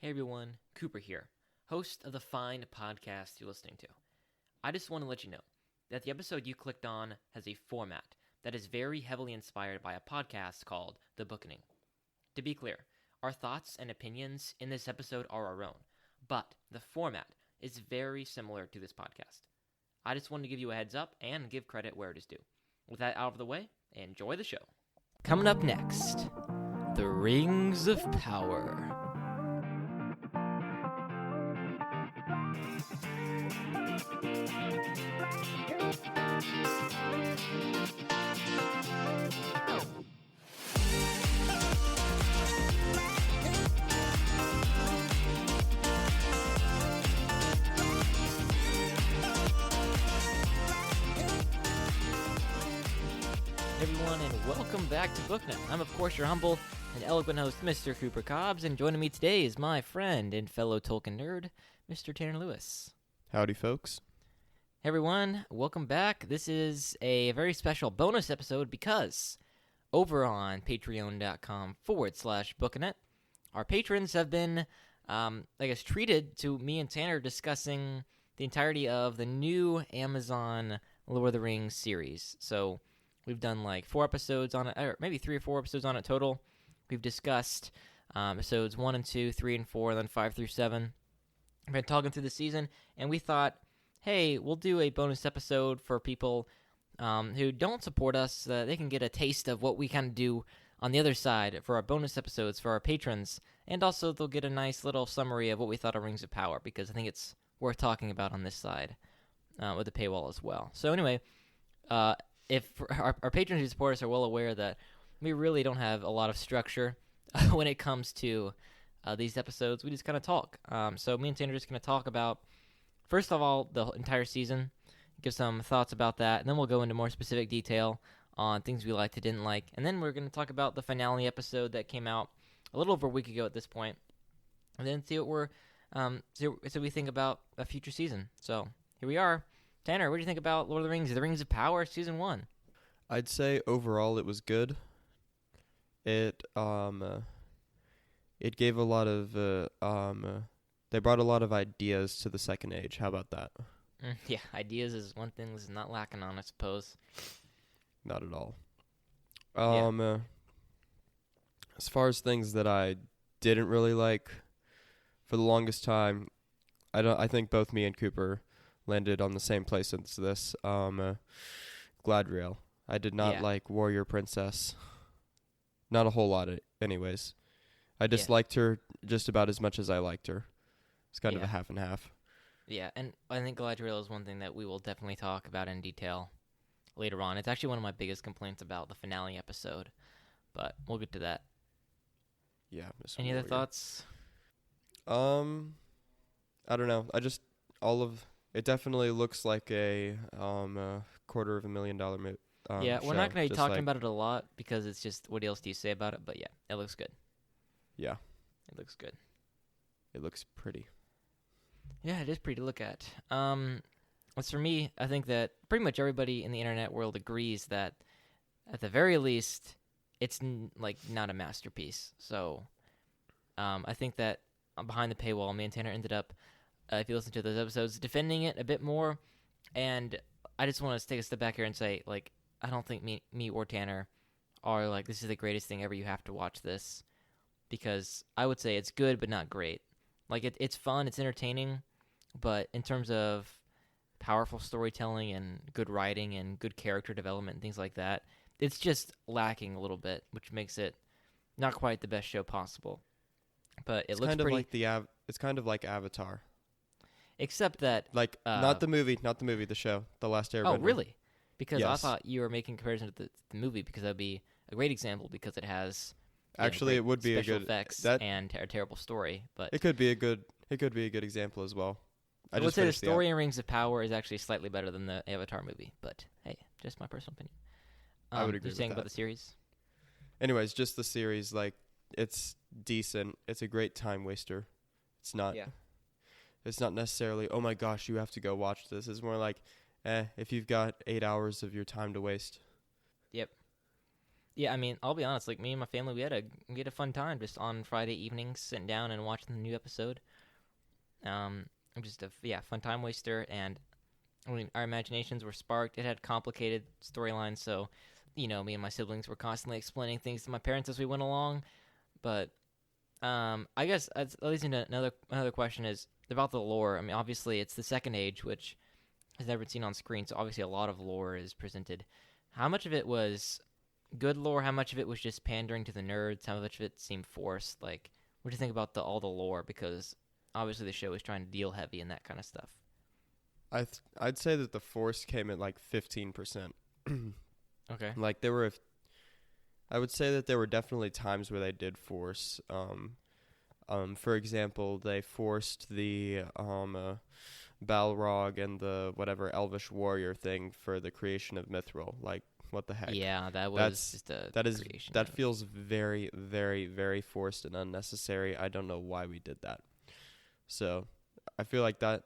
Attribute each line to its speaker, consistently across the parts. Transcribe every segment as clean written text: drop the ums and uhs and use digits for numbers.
Speaker 1: Hey everyone, Cooper here, host of the fine podcast you're listening to. I just want to let you know that the episode you clicked on has a format that is very heavily inspired by a podcast called The Bookening. To be clear, our thoughts and opinions in this episode are our own, but the format is very similar to this podcast. I just wanted to give you a heads up and give credit where it is due. With that out of the way, enjoy the show. Coming up next, The Rings of Power. Everyone, and welcome back to BookNet. I'm, of course, your humble and eloquent host, Mr. Cooper Cobbs, and joining me today is my friend and fellow Tolkien nerd, Mr. Tanner Lewis.
Speaker 2: Howdy, folks.
Speaker 1: Hey, everyone, welcome back. This is a very special bonus episode because over on patreon.com/BookNet, our patrons have been, treated to me and Tanner discussing the entirety of the new Amazon Lord of the Rings series. So we've done like 4 episodes on it, or maybe 3 or 4 episodes on it total. We've discussed episodes 1 and 2, 3 and 4, then 5 through 7. We've been talking through the season, and we thought, hey, we'll do a bonus episode for people who don't support us so that they can get a taste of what we kind of do on the other side for our bonus episodes for our patrons, and also they'll get a nice little summary of what we thought of Rings of Power, because I think it's worth talking about on this side with the paywall as well. So anyway, if our patrons who support us are well aware that we really don't have a lot of structure when it comes to these episodes. We just kind of talk. So me and Tanner are just going to talk about, first of all, the entire season, give some thoughts about that, and then we'll go into more specific detail on things we liked and didn't like. And then we're going to talk about the finale episode that came out a little over a week ago at this point, and then see what we're so we think about a future season. So here we are. Tanner, what do you think about Lord of the Rings, The Rings of Power, Season 1?
Speaker 2: I'd say overall it was good. It gave a lot of they brought a lot of ideas to the Second Age. How about that?
Speaker 1: Yeah, ideas is one thing that's not lacking on, I suppose.
Speaker 2: Not at all.
Speaker 1: Yeah.
Speaker 2: As far as things that I didn't really like, for the longest time, I think both me and Cooper landed on the same place as this. Gladriel. I did not like Warrior Princess. Not a whole lot, anyways. I disliked her just about as much as I liked her. It's kind of a half and half.
Speaker 1: Yeah, and I think Galadriel is one thing that we will definitely talk about in detail later on. It's actually one of my biggest complaints about the finale episode, but we'll get to that.
Speaker 2: Yeah.
Speaker 1: Any other thoughts?
Speaker 2: I don't know. It definitely looks like a $250,000 movie.
Speaker 1: Yeah, we're not going to be talking
Speaker 2: like,
Speaker 1: about it a lot because it's just, what else do you say about it? But yeah, it looks good.
Speaker 2: Yeah.
Speaker 1: It looks good.
Speaker 2: It looks pretty.
Speaker 1: Yeah, it is pretty to look at. As for me, I think that pretty much everybody in the internet world agrees that, at the very least, it's not a masterpiece. So, I think that behind the paywall, me and Tanner ended up, if you listen to those episodes, defending it a bit more. And I just want to take a step back here and say, I don't think me or Tanner are this is the greatest thing ever. You have to watch this, because I would say it's good but not great. It's fun, it's entertaining, but in terms of powerful storytelling and good writing and good character development and things like that, it's just lacking a little bit, which makes it not quite the best show possible. But it looks pretty.
Speaker 2: It's kind of like Avatar.
Speaker 1: Except that,
Speaker 2: not the movie, the show, The Last Airbender.
Speaker 1: Oh, really? Because
Speaker 2: yes.
Speaker 1: I thought you were making comparison to the movie, because that would be a great example, because it has
Speaker 2: actually it would be a good
Speaker 1: effects and a terrible story. But
Speaker 2: it could be a good example as well.
Speaker 1: I would say the story in Rings of Power is actually slightly better than the Avatar movie. But hey, just my personal opinion.
Speaker 2: I would agree
Speaker 1: you're
Speaker 2: with
Speaker 1: saying
Speaker 2: that.
Speaker 1: About the series?
Speaker 2: Anyways, just the series, it's decent. It's a great time waster. It's not.
Speaker 1: Yeah.
Speaker 2: It's not necessarily, oh my gosh, you have to go watch this. It's more like, if you've got 8 hours of your time to waste.
Speaker 1: Yep. Yeah, I mean, I'll be honest. Like me and my family, we had a fun time just on Friday evenings, sitting down and watching the new episode. Um, just a fun time waster, and I mean, our imaginations were sparked. It had complicated storylines, so me and my siblings were constantly explaining things to my parents as we went along. But I guess that leads into another question is about the lore. I mean, obviously, it's the Second Age, which has never been seen on screen, so obviously a lot of lore is presented. How much of it was good lore? How much of it was just pandering to the nerds? How much of it seemed forced? Like, what do you think about all the lore? Because obviously the show is trying to deal heavy in that kind of stuff.
Speaker 2: I'd say that the force came at like 15%.
Speaker 1: Okay.
Speaker 2: Like I would say that there were definitely times where they did force. For example, they forced the Balrog and the whatever Elvish warrior thing for the creation of Mithril. Like, what the heck?
Speaker 1: Yeah, that was just a creation.
Speaker 2: That feels very, very, very forced and unnecessary. I don't know why we did that. So, I feel like that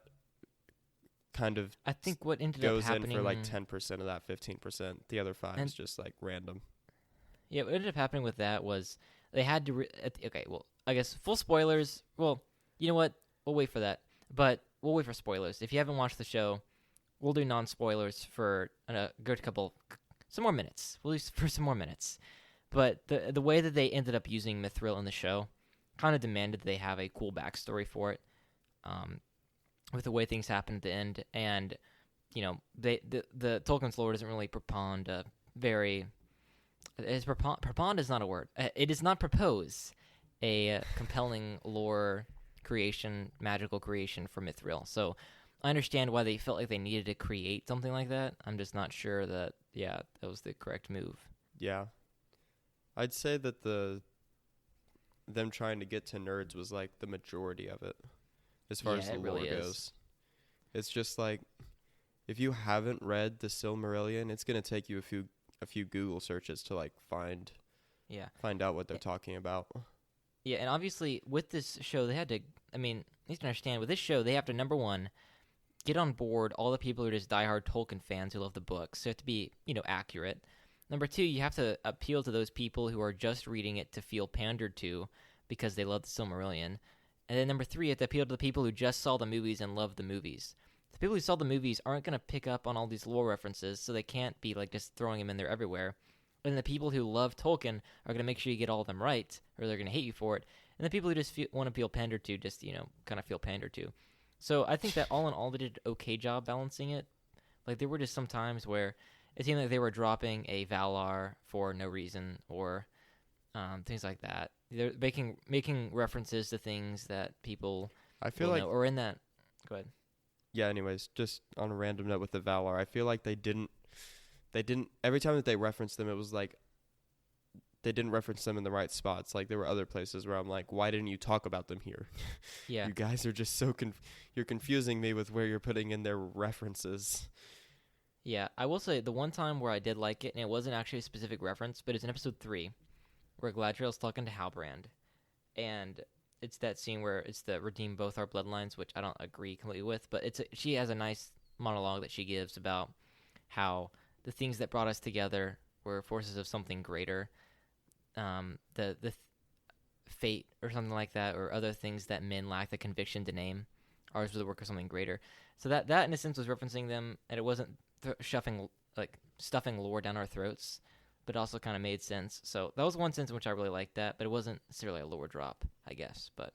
Speaker 2: kind of
Speaker 1: I think what ended
Speaker 2: goes
Speaker 1: up happening
Speaker 2: in for like 10% of that 15%. The other 5 is just like random.
Speaker 1: Yeah, what ended up happening with that was they had to. Okay, well, I guess full spoilers. Well, you know what? We'll wait for that. But we'll wait for spoilers. If you haven't watched the show, we'll do non-spoilers for a good some more minutes. We'll do for some more minutes. But the way that they ended up using Mithril in the show kind of demanded that they have a cool backstory for it. With the way things happened at the end, and the Tolkien's lore doesn't really propound a very. Propound is not a word. It does not propose a compelling lore creation, magical creation for Mithril. So I understand why they felt like they needed to create something like that. I'm just not sure that that was the correct move.
Speaker 2: Yeah, I'd say that them trying to get to nerds was like the majority of it, as far as the lore goes. It's just like if you haven't read the Silmarillion, it's gonna take you a few Google searches to like find out what they're talking about.
Speaker 1: Yeah, and obviously with this show, they had to. I mean, you need to understand with this show, they have to number one get on board all the people who are just diehard Tolkien fans who love the books. So you have to be accurate. Number two, you have to appeal to those people who are just reading it to feel pandered to because they love the Silmarillion. And then number three, you have to appeal to the people who just saw the movies and love the movies. The people who saw the movies aren't going to pick up on all these lore references, so they can't be like just throwing them in there everywhere. And the people who love Tolkien are going to make sure you get all of them right, or they're going to hate you for it. And the people who just want to feel pandered to just, kind of feel pandered to. So I think that all in all, they did an okay job balancing it. Like, there were just some times where it seemed like they were dropping a Valar for no reason, or things like that. They're making references to things that people
Speaker 2: I feel like
Speaker 1: know, or in that. Go ahead.
Speaker 2: Yeah. Anyways, just on a random note with the Valar, I feel like they didn't. Every time that they referenced them, it was like they didn't reference them in the right spots. Like there were other places where I'm like, why didn't you talk about them here?
Speaker 1: Yeah.
Speaker 2: You guys are just so you're confusing me with where you're putting in their references.
Speaker 1: Yeah, I will say the one time where I did like it, and it wasn't actually a specific reference, but it's in episode 3, where Galadriel's talking to Halbrand, and it's that scene where it's the redeem both our bloodlines, which I don't agree completely with, but she has a nice monologue that she gives about how the things that brought us together were forces of something greater, the fate or something like that, or other things that men lack the conviction to name. Ours was the work of something greater. So that in a sense was referencing them, and it wasn't stuffing lore down our throats, but also kind of made sense. So that was one sense in which I really liked that, but it wasn't necessarily a lore drop, I guess. But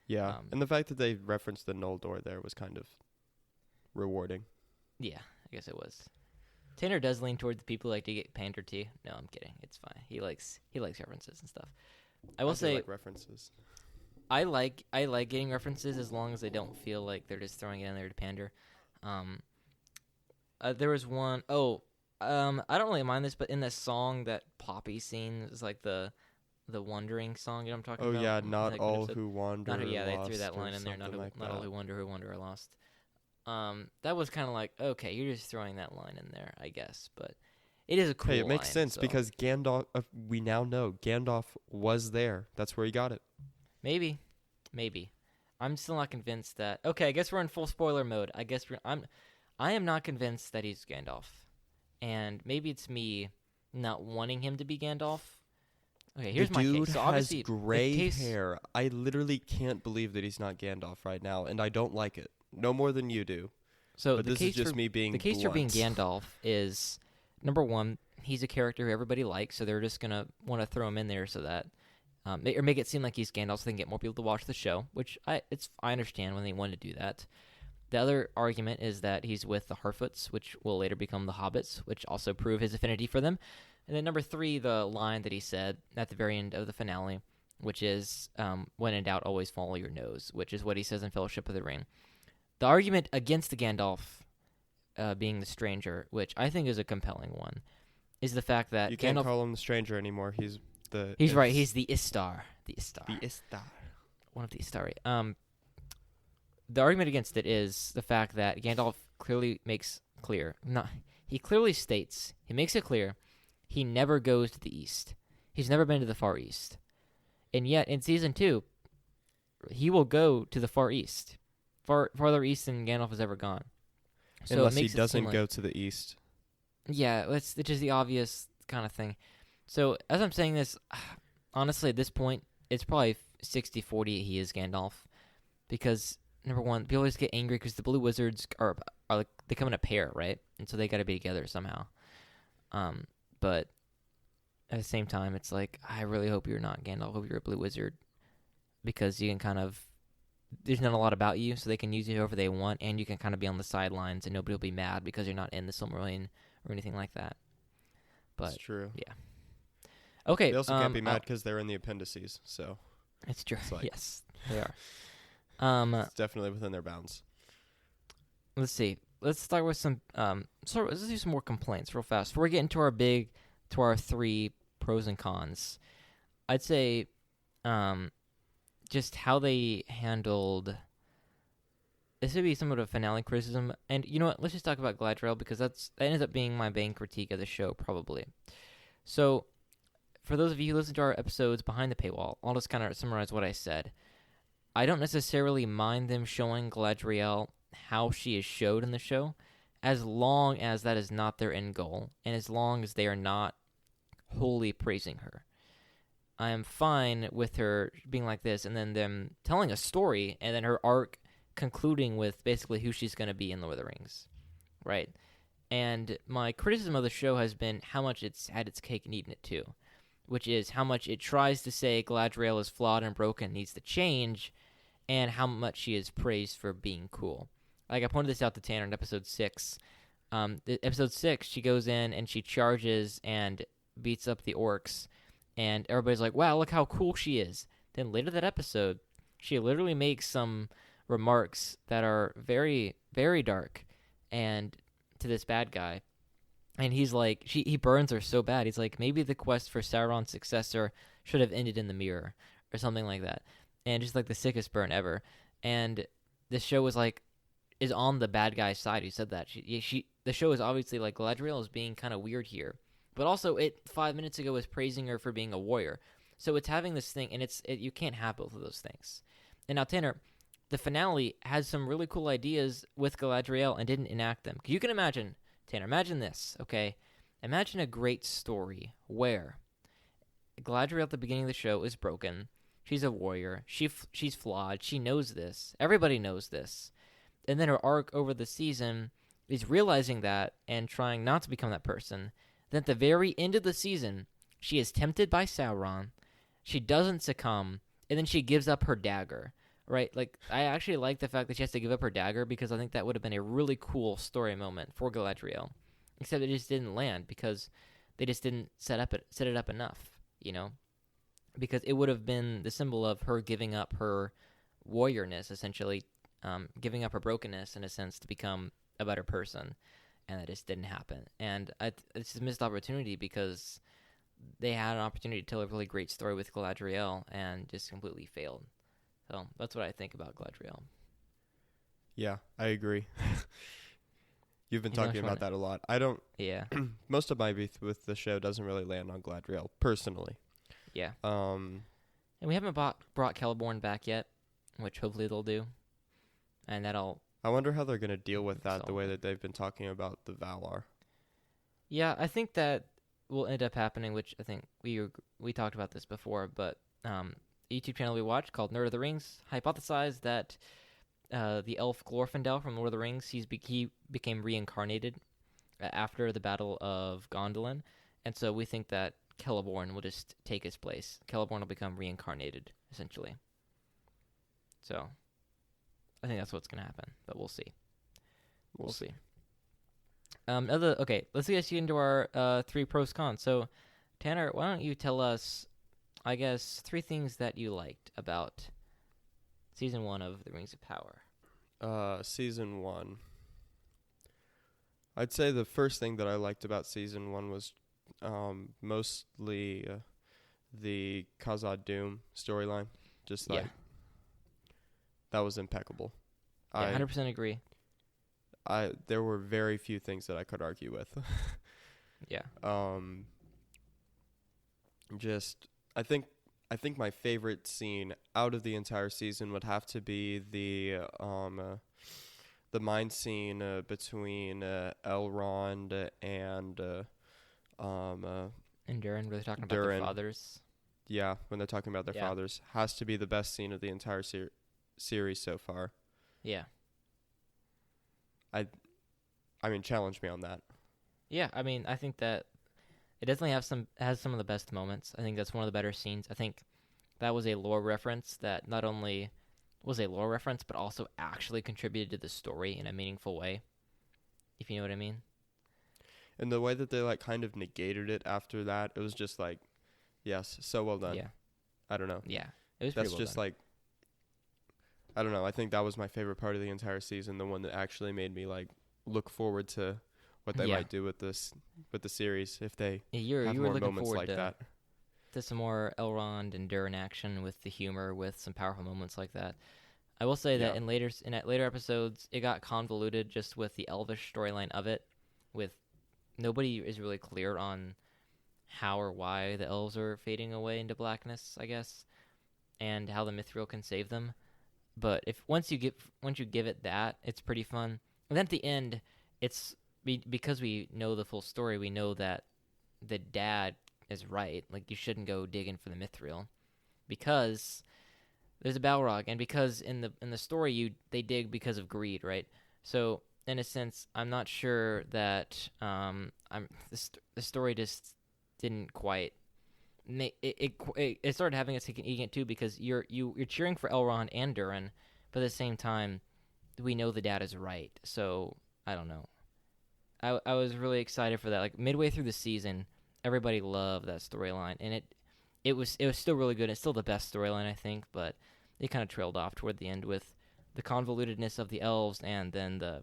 Speaker 2: yeah, and the fact that they referenced the Noldor there was kind of rewarding.
Speaker 1: Yeah, I guess it was. Tanner does lean toward the people who like to get pandered to. No, I'm kidding. It's fine. He likes references and stuff. I will say
Speaker 2: like references.
Speaker 1: I like getting references as long as they don't feel like they're just throwing it in there to pander. There was one I don't really mind this, but in the song, that Poppy scene is like the wandering song. You know what I'm talking about?
Speaker 2: Oh yeah, not
Speaker 1: like
Speaker 2: all who wander.
Speaker 1: They threw that line in there. Not all who wander are lost. That was kind of like, okay, you're just throwing that line in there, I guess, but it is a cool.
Speaker 2: Hey, it makes
Speaker 1: line,
Speaker 2: sense
Speaker 1: so.
Speaker 2: because Gandalf. We now know Gandalf was there. That's where he got it.
Speaker 1: Maybe. I'm still not convinced that. Okay, I guess we're in full spoiler mode. I guess I am not convinced that he's Gandalf, and maybe it's me not wanting him to be Gandalf. Okay, here's
Speaker 2: the
Speaker 1: my
Speaker 2: dude
Speaker 1: case. So
Speaker 2: has
Speaker 1: obviously, the
Speaker 2: gray
Speaker 1: case,
Speaker 2: hair. I literally can't believe that he's not Gandalf right now, and I don't like it. No more than you do.
Speaker 1: So
Speaker 2: But
Speaker 1: the
Speaker 2: this
Speaker 1: case
Speaker 2: is just
Speaker 1: for
Speaker 2: me being
Speaker 1: the case for being
Speaker 2: blunt.
Speaker 1: Gandalf is number one. He's a character who everybody likes, so they're just gonna want to throw him in there so that, or make it seem like he's Gandalf, so they can get more people to watch the show. Which I understand when they want to do that. The other argument is that he's with the Harfoots, which will later become the Hobbits, which also prove his affinity for them. And then number three, the line that he said at the very end of the finale, which is, when in doubt, always follow your nose, which is what he says in Fellowship of the Ring. The argument against the Gandalf being the stranger, which I think is a compelling one, is the fact that
Speaker 2: You can't
Speaker 1: Gandalf...
Speaker 2: call him the stranger anymore. He's the...
Speaker 1: He's right. He's the Istar. The Istar.
Speaker 2: The Istar.
Speaker 1: One of the Istari. The argument against it is the fact that Gandalf clearly makes clear... he clearly states, he makes it clear, he never goes to the east. He's never been to the Far East. And yet, in Season 2, he will go to the Far East. Farther east than Gandalf has ever gone. So
Speaker 2: Unless
Speaker 1: it
Speaker 2: he
Speaker 1: makes
Speaker 2: doesn't
Speaker 1: it seem
Speaker 2: go to the east.
Speaker 1: Yeah, it's just the obvious kind of thing. So, as I'm saying this, honestly, at this point, it's probably 60-40 he is Gandalf. Because, number one, people always get angry because the Blue Wizards are like, they come in a pair, right? And so they got to be together somehow. But at the same time, it's like, I really hope you're not Gandalf. I hope you're a Blue Wizard. Because you can kind of... There's not a lot about you, so they can use you however they want, and you can kind of be on the sidelines, and nobody will be mad because you're not in the Silmarillion or anything like that. But
Speaker 2: That's true.
Speaker 1: yeah. Okay.
Speaker 2: They also can't be mad because they're in the appendices, so...
Speaker 1: It's true.
Speaker 2: It's like-
Speaker 1: Yes, they are.
Speaker 2: It's definitely within their bounds.
Speaker 1: Let's see. Let's start with some. Let's do some more complaints real fast before we get into our three pros and cons. I'd say, just how they handled. This would be somewhat of a finale criticism, and you know what? Let's just talk about Galadriel because that ends up being my main critique of the show, probably. So, for those of you who listen to our episodes behind the paywall, I'll just kind of summarize what I said. I don't necessarily mind them showing Galadriel how she is showed in the show, as long as that is not their end goal, and as long as they are not wholly praising her. I am fine with her being like this, and then them telling a story, and then her arc concluding with basically who she's going to be in Lord of the Rings, right? And my criticism of the show has been how much it's had its cake and eaten it too, which is how much it tries to say Galadriel is flawed and broken, needs to change, and how much she is praised for being cool. Like I pointed this out to Tanner in episode 6. Episode 6, she goes in and she charges and beats up the orcs, and everybody's like, wow, look how cool she is. Then later that episode, she literally makes some remarks that are very, very dark and to this bad guy. And he's like, he burns her so bad. He's like, maybe the quest for Sauron's successor should have ended in the mirror or something like that. And just like the sickest burn ever. And the show was like, is on the bad guy's side who said that. The show is obviously like, Galadriel is being kind of weird here. But also, it 5 minutes ago was praising her for being a warrior. So it's having this thing, and you can't have both of those things. And now, Tanner, the finale has some really cool ideas with Galadriel and didn't enact them. You can imagine, Tanner, imagine this, okay? Imagine a great story where Galadriel at the beginning of the show is broken. She's a warrior. She's flawed. She knows this. Everybody knows this. And then her arc over the season is realizing that and trying not to become that person. Then at the very end of the season, she is tempted by Sauron. She doesn't succumb, and then she gives up her dagger, right? Like, I actually like the fact that she has to give up her dagger because I think that would have been a really cool story moment for Galadriel. Except it just didn't land because they just didn't set it up enough, you know? Because it would have been the symbol of her giving up her warriorness, essentially, giving up her brokenness, in a sense, to become a better person. And that just didn't happen. And it's a missed opportunity because they had an opportunity to tell a really great story with Galadriel and just completely failed. So that's what I think about Galadriel.
Speaker 2: Yeah, I agree. You've been
Speaker 1: You know
Speaker 2: talking
Speaker 1: which
Speaker 2: about
Speaker 1: one-
Speaker 2: that a lot. I don't...
Speaker 1: Yeah,
Speaker 2: most of my beef with the show doesn't really land on Galadriel, personally.
Speaker 1: yeah.
Speaker 2: Um,
Speaker 1: And we haven't brought Celeborn back yet, which hopefully they'll do. And that'll...
Speaker 2: I wonder how they're going to deal with that, the
Speaker 1: So-
Speaker 2: way that they've been talking about the Valar.
Speaker 1: Yeah, I think that will end up happening, which I think we talked about this before, but a YouTube channel we watched called Nerd of the Rings hypothesized that the elf Glorfindel from Lord of the Rings, he became reincarnated after the Battle of Gondolin, and so we think that Celeborn will just take his place. Celeborn will become reincarnated, essentially. So, I think that's what's going to happen, but we'll see. We'll see. Okay, let's get into our 3 pros cons. So, Tanner, why don't you tell us, I guess, 3 things that you liked about Season 1 of The Rings of Power?
Speaker 2: Season 1. I'd say the first thing that I liked about Season 1 was mostly the Khazad Dûm storyline. Just like, that was impeccable.
Speaker 1: Yeah, 100% agree.
Speaker 2: There were very few things that I could argue with.
Speaker 1: Yeah.
Speaker 2: I think my favorite scene out of the entire season would have to be the mind scene between Elrond and
Speaker 1: Durin, where they're talking about their fathers.
Speaker 2: Yeah, when they're talking about their fathers. Has to be the best scene of the entire series so far.
Speaker 1: Yeah.
Speaker 2: I mean, challenge me on that.
Speaker 1: Yeah, I mean, I think that it definitely has some of the best moments. I think that's one of the better scenes. I think that was a lore reference that not only was a lore reference, but also actually contributed to the story in a meaningful way, if you know what I mean.
Speaker 2: And the way that they, like, kind of negated it after that, it was just like, yes, so well done.
Speaker 1: Yeah.
Speaker 2: I don't know.
Speaker 1: Yeah. It was pretty well
Speaker 2: just
Speaker 1: done.
Speaker 2: like, I don't know. I think that was my favorite part of the entire season, the one that actually made me, like, look forward to what they might do with the series if they have more moments like that.
Speaker 1: To some more Elrond and Durin action with the humor, with some powerful moments like that. I will say that in later episodes, it got convoluted just with the Elvish storyline of it, with nobody is really clear on how or why the elves are fading away into blackness, I guess, and how the Mithril can save them. But once you give it that, it's pretty fun. And then at the end, it's because we know the full story. We know that the dad is right. Like, you shouldn't go digging for the Mithril because there's a Balrog, and because in the story they dig because of greed, right? So in a sense, I'm not sure that the story just didn't quite. It started having us taking it too, because you're cheering for Elrond and Durin, but at the same time, we know the dad is right. So I don't know. I was really excited for that. Like, midway through the season, everybody loved that storyline, and it was still really good. It's still the best storyline, I think, but it kind of trailed off toward the end with the convolutedness of the elves, and then the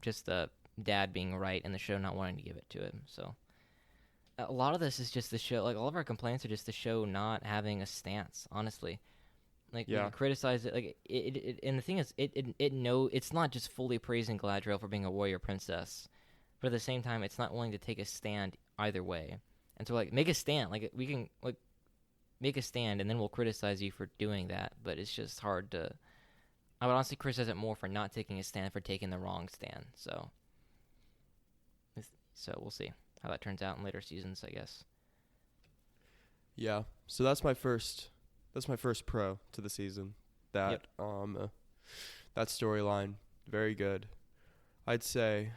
Speaker 1: just the dad being right and the show not wanting to give it to him. So a lot of this is just the show. Like, all of our complaints are just the show not having a stance. Honestly, like, we criticize it. Like, it and the thing is, it's not just fully praising Galadriel for being a warrior princess, but at the same time, it's not willing to take a stand either way. And so, like, make a stand. Like, we can, like, make a stand, and then we'll criticize you for doing that. But it's just hard to. I would honestly criticize it more for not taking a stand, for taking the wrong stand. So we'll see how that turns out in later seasons, I guess.
Speaker 2: Yeah. So that's my first pro to the season. That that storyline, very good. I'd say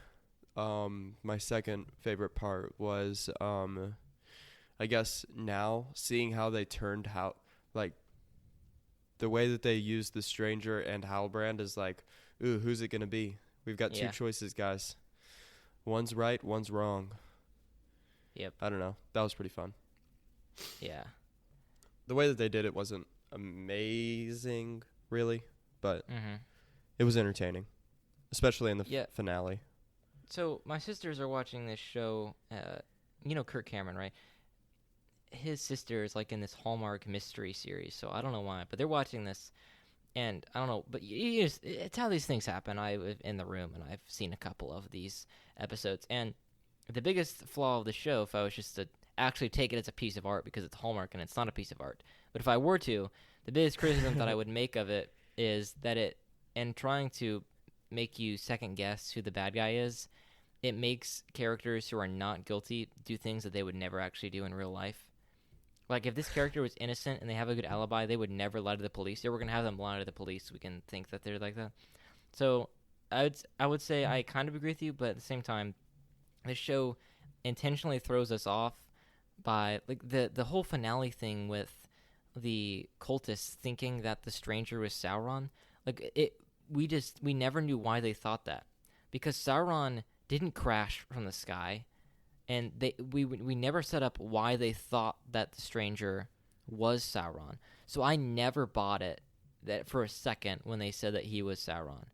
Speaker 2: my second favorite part was I guess now seeing how they turned the way that they used the Stranger and Halbrand is like, ooh, who's it gonna be? We've got 2 choices, guys. One's right, one's wrong.
Speaker 1: Yep.
Speaker 2: I don't know. That was pretty fun.
Speaker 1: Yeah.
Speaker 2: The way that they did it wasn't amazing, really, but it was entertaining, especially in the finale.
Speaker 1: So my sisters are watching this show. You know Kirk Cameron, right? His sister is, like, in this Hallmark mystery series, so I don't know why, but they're watching this, and I don't know, but it's how these things happen. I was in the room, and I've seen a couple of these episodes, and the biggest flaw of the show, if I was just to actually take it as a piece of art, because it's Hallmark and it's not a piece of art, but if I were to, the biggest criticism that I would make of it is that in trying to make you second guess who the bad guy is, it makes characters who are not guilty do things that they would never actually do in real life. Like, if this character was innocent and they have a good alibi, they would never lie to the police. They were going to have them lie to the police so we can think that they're like that. So I would say I kind of agree with you, but at the same time, this show intentionally throws us off by, like, the whole finale thing with the cultists thinking that the stranger was Sauron. Like, we never knew why they thought that, because Sauron didn't crash from the sky. And we never set up why they thought that the stranger was Sauron. So I never bought it that for a second when they said that he was Sauron.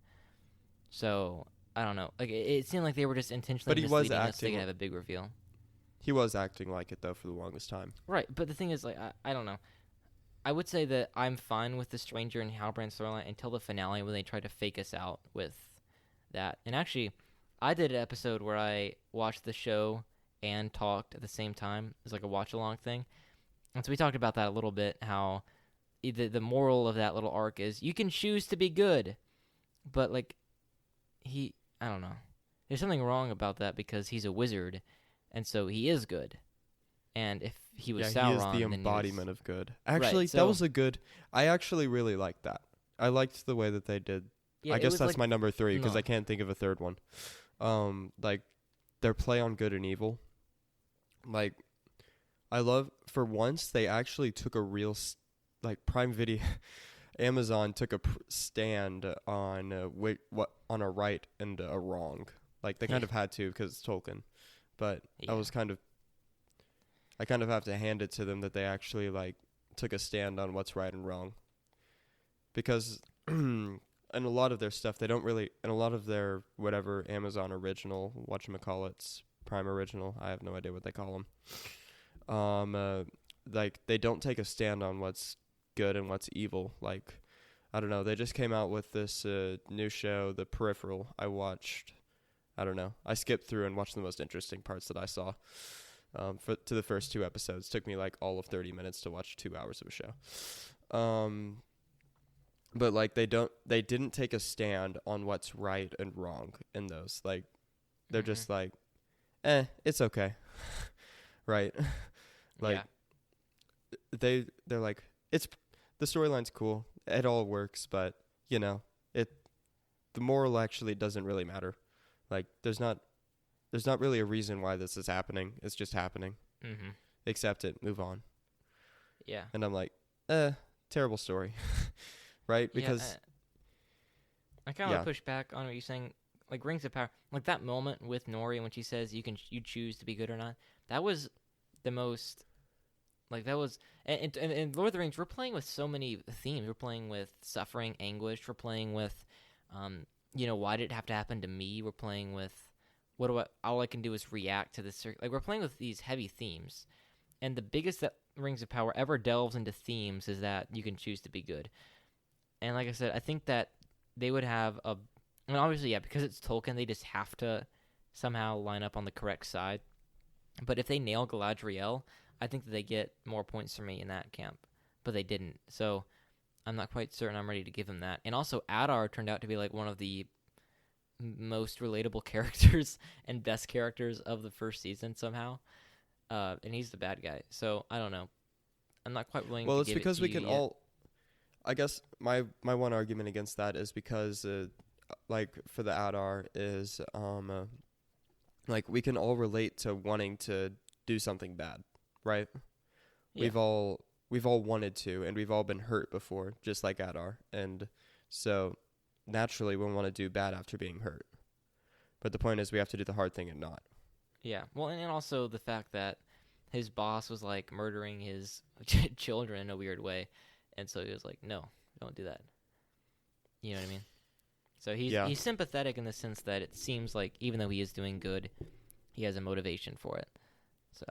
Speaker 1: So I don't know. Like, it seemed like they were just intentionally misleading us so they could have a big reveal.
Speaker 2: He was acting like it though for the longest time.
Speaker 1: Right, but the thing is, like, I don't know. I would say that I'm fine with the stranger and Halbrand's storyline until the finale when they try to fake us out with that. And actually, I did an episode where I watched the show and talked at the same time. It's like a watch-along thing. And so we talked about that a little bit, how the moral of that little arc is you can choose to be good. But, like, I don't know. There's something wrong about that because he's a wizard, and so he is good. And if he was Sauron,
Speaker 2: he is the embodiment of good. Actually, that was a good... I actually really liked that. I liked the way that they did... I guess that's my number 3, because I can't think of a third one. Like, their play on good and evil. Like, I love, for once, they actually took a real, like, Prime Video, Amazon took a stand on on a right and a wrong. Like, they kind of had to because it's Tolkien. But I kind of have to hand it to them that they actually, like, took a stand on what's right and wrong. Because in a lot of their stuff, they don't really, in a lot of their whatever Amazon original, whatchamacallits, Prime original, I have no idea what they call them. Like, they don't take a stand on what's good and what's evil. Like, I don't know, they just came out with this new show, The Peripheral. I watched, I don't know, I skipped through and watched the most interesting parts that I saw. To the first 2 episodes. Took me like all of 30 minutes to watch 2 hours of a show. But like they didn't take a stand on what's right and wrong in those. Like, they're just like, it's okay. Right? Like, they're like, the storyline's cool. It all works, but, you know, the moral actually doesn't really matter. Like, there's not really a reason why this is happening. It's just happening.
Speaker 1: Mm-hmm.
Speaker 2: Accept it. Move on.
Speaker 1: Yeah.
Speaker 2: And I'm like, terrible story. Right? Because...
Speaker 1: I kind of push back on what you're saying. Like, Rings of Power, like that moment with Nori when she says you choose to be good or not, that was the most, like, that was, and Lord of the Rings, we're playing with so many themes. We're playing with suffering, anguish. We're playing with, why did it have to happen to me? We're playing with, all I can do is react to this. Like, we're playing with these heavy themes. And the biggest that Rings of Power ever delves into themes is that you can choose to be good. And like I said, I think that they would have and obviously, because it's Tolkien, they just have to somehow line up on the correct side. But if they nail Galadriel, I think that they get more points from me in that camp. But they didn't. So I'm not quite certain I'm ready to give them that. And also, Adar turned out to be like one of the most relatable characters and best characters of the first season somehow. And he's the bad guy. So I don't know. I'm not quite willing to give it to you. Well, it's because we can all...
Speaker 2: I guess my one argument against that is because... like, for the Adar is, like, we can all relate to wanting to do something bad, right? Yeah. We've all wanted to, and we've all been hurt before, just like Adar. And so, naturally, we want to do bad after being hurt. But the point is, we have to do the hard thing and not.
Speaker 1: Yeah, well, and also the fact that his boss was, like, murdering his children in a weird way. And so he was like, no, don't do that. You know what I mean? So he's sympathetic in the sense that it seems like even though he is doing good, he has a motivation for it. So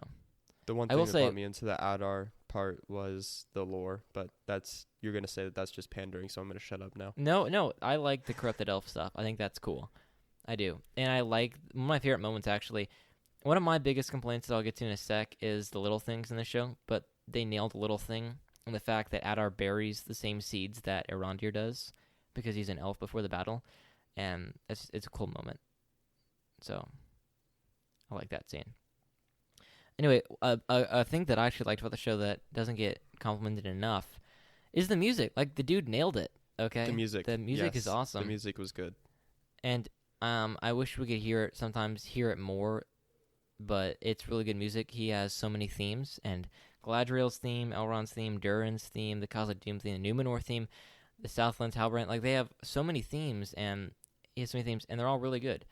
Speaker 2: the one thing that brought me into the Adar part was the lore, but you're gonna say that's just pandering, so I'm gonna shut up now.
Speaker 1: No, I like the corrupted elf stuff. I think that's cool. I do, and I like one of my favorite moments actually. One of my biggest complaints that I'll get to in a sec is the little things in the show, but they nailed the little thing and the fact that Adar buries the same seeds that Arondir does, because he's an elf before the battle, and it's a cool moment. So, I like that scene. Anyway, a thing that I actually liked about the show that doesn't get complimented enough is the music. Like, the dude nailed it. Okay,
Speaker 2: The music.
Speaker 1: The music
Speaker 2: Yes,
Speaker 1: is awesome.
Speaker 2: The music was good.
Speaker 1: And I wish we could hear it more, but it's really good music. He has so many themes, and Galadriel's theme, Elrond's theme, Durin's theme, the Khazad-dûm theme, the Numenor theme, the Southlands Halbrand. Like, they have so many themes, and he has so many themes, and they're all really good.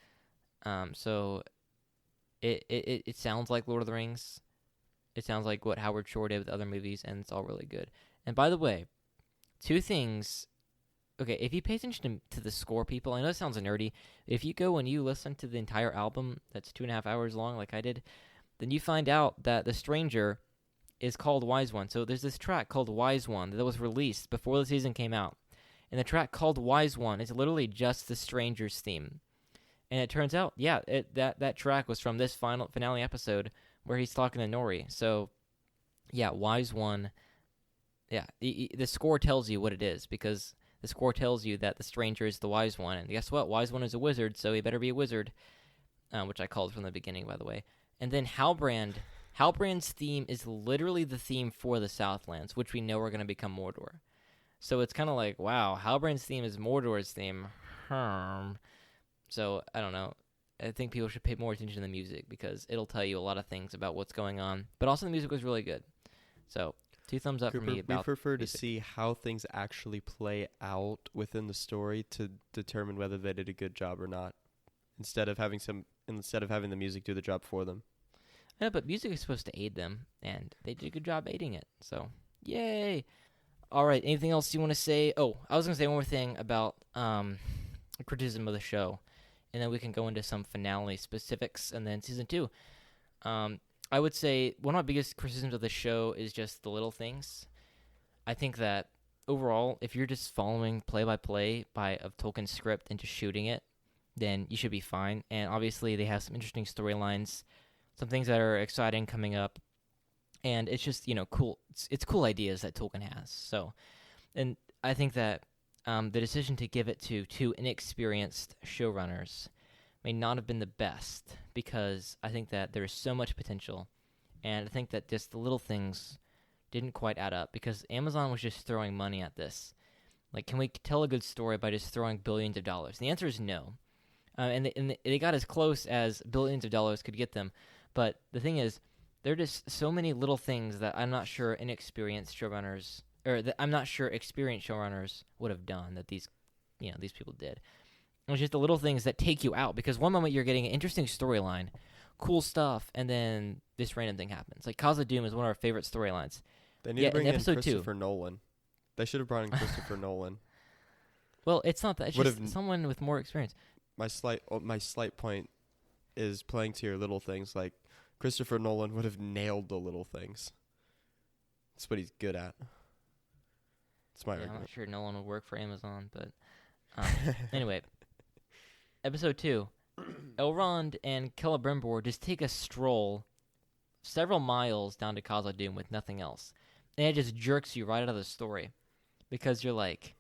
Speaker 1: So it sounds like Lord of the Rings. It sounds like what Howard Shore did with other movies, and it's all really good. And by the way, two things. Okay, if you pay attention to the score, people, I know it sounds nerdy. If you go and you listen to the entire album that's 2.5 hours long, like I did, then you find out that The Stranger is called Wise One. So there's this track called Wise One that was released before the season came out. And the track called Wise One is literally just The Stranger's theme. And it turns out, yeah, that track was from this finale episode where he's talking to Nori. So, yeah, Wise One. Yeah, the score tells you what it is, because the score tells you that the stranger is the wise one. And guess what? Wise one is a wizard, so he better be a wizard, which I called from the beginning, by the way. And then Halbrand's theme is literally the theme for the Southlands, which we know are going to become Mordor. So it's kind of like, wow, Halbrand's theme is Mordor's theme. So, I don't know. I think people should pay more attention to the music, because it'll tell you a lot of things about what's going on. But also the music was really good. So, 2 thumbs up
Speaker 2: Cooper,
Speaker 1: for me about
Speaker 2: we prefer to
Speaker 1: music.
Speaker 2: see how things actually play out within the story to determine whether they did a good job or not, instead of having the music do the job for them.
Speaker 1: Yeah, but music is supposed to aid them, and they did a good job aiding it. So, yay! All right, anything else you want to say? Oh, I was going to say one more thing about criticism of the show, and then we can go into some finale specifics, and then season 2. I would say one of my biggest criticisms of the show is just the little things. I think that overall, if you're just following play-by-play of Tolkien's script and just shooting it, then you should be fine. And obviously, they have some interesting storylines, some things that are exciting coming up, and it's just, cool. It's cool ideas that Tolkien has. So, and I think that the decision to give it to 2 inexperienced showrunners may not have been the best, because I think that there is so much potential, and I think that just the little things didn't quite add up, because Amazon was just throwing money at this. Like, can we tell a good story by just throwing billions of dollars? And the answer is no. And they got as close as billions of dollars could get them, but the thing is, there are just so many little things that I'm not sure experienced showrunners would have done that these people did. It's just the little things that take you out, because one moment you're getting an interesting storyline, cool stuff, and then this random thing happens. Like, Khazad-dûm is one of our favorite storylines.
Speaker 2: They need to bring in
Speaker 1: episode 2.
Speaker 2: Christopher Nolan. They should have brought in Christopher Nolan.
Speaker 1: Well, it's not that. It's just someone with more experience.
Speaker 2: My slight point is playing to your little things. Like, Christopher Nolan would have nailed the little things. That's what he's good at. That's my argument.
Speaker 1: I'm not sure Nolan would work for Amazon, but anyway. Episode 2, Elrond and Celebrimbor just take a stroll several miles down to Khazad-dûm with nothing else. And it just jerks you right out of the story, because you're like,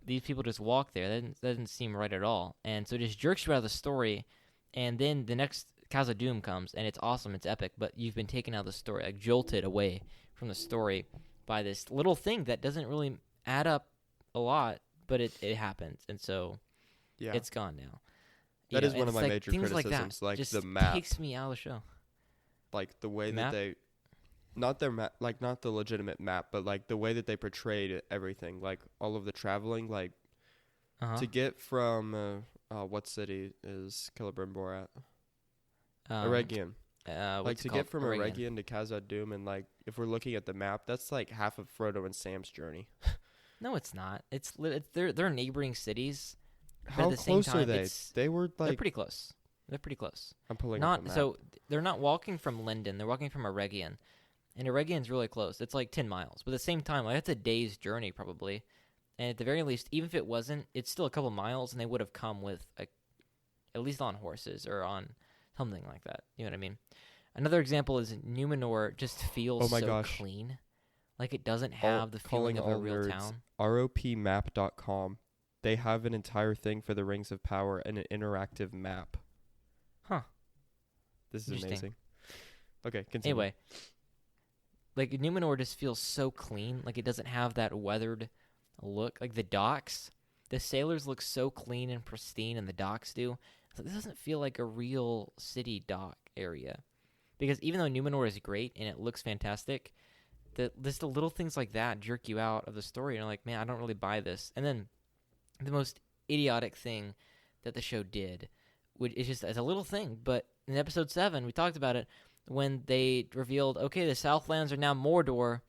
Speaker 1: these people just walk there. That doesn't seem right at all. And so it just jerks you out of the story, and then the next Khazad-dûm comes, and it's awesome, it's epic, but you've been taken out of the story, like jolted away from the story by this little thing that doesn't really add up a lot, but it happens. And so... yeah, it's gone now.
Speaker 2: That is one of my major criticisms, like
Speaker 1: just
Speaker 2: the map.
Speaker 1: Takes me out of the show.
Speaker 2: Like the way that they, not their map, like not the legitimate map, but like the way that they portrayed everything, like all of the traveling, like to get from what city is Celebrimbor at? Eregion. Like to get from Eregion to Khazad-dûm, and like if we're looking at the map, that's like half of Frodo and Sam's journey.
Speaker 1: No, it's not. They're neighboring cities.
Speaker 2: How close are they? They were like...
Speaker 1: They're pretty close.
Speaker 2: I'm pulling up the map.
Speaker 1: So they're not walking from Lindon. They're walking from Eregion. And Eregion's really close. It's like 10 miles. But at the same time, like, that's a day's journey probably. And at the very least, even if it wasn't, it's still a couple miles, and they would have come with, at least on horses or on something like that. You know what I mean? Another example is Numenor just feels clean. Like, it doesn't have the feeling of a real town.
Speaker 2: ROPmap.com. They have an entire thing for the Rings of Power and an interactive map.
Speaker 1: Huh.
Speaker 2: This is
Speaker 1: Interesting.
Speaker 2: amazing. Okay, continue.
Speaker 1: Anyway, like Numenor just feels so clean. Like it doesn't have that weathered look. Like the docks, the sailors look so clean and pristine, and the docks do. So this doesn't feel like a real city dock area. Because even though Numenor is great and it looks fantastic, just the little things like that jerk you out of the story. And you're like, man, I don't really buy this. And then the most idiotic thing that the show did, which is just as a little thing, but in episode 7, we talked about it, when they revealed, okay, the Southlands are now Mordor,